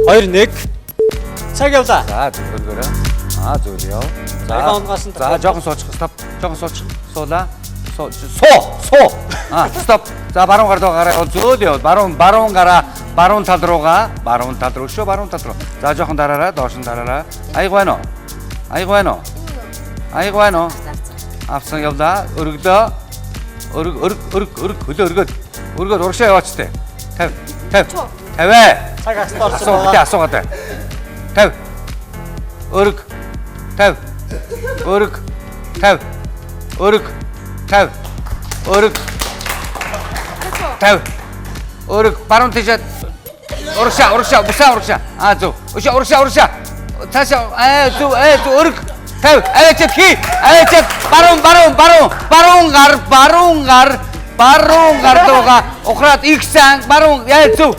2-1. Цаг явлаа. За зөвгөргөрөө. Зөвлөё. Аяга онгоос нь За жоохон суучих. Стоп. Жоохон суучих. Суулаа. Суу. Стоп. За баруун гараа зөөлөө. Баруун гараа. Баруун тал руугаа. Баруун тал руу шүү. Баруун тал руу. За жоохон дараараа. Доош нь дараараа. Аяг байна уу? Авсан явлаа. Өргөлөө. Хөлөө өргөөд урагшаа яваач тээ. 50. Цаг агт орсон байгаа. Асуугаад. 50. Өрг. 50. Өрг. 50. Өрг. 50. Өрг. 50. Өрг. Баруун тийшээ. Урагшаа. Бусан урагшаа. Зөв. Урагшаа. Цаашаа. Зөв. Өрг. 50. Аваач хий. Баруун гар дууга ухраад ихсэн баруун зөв.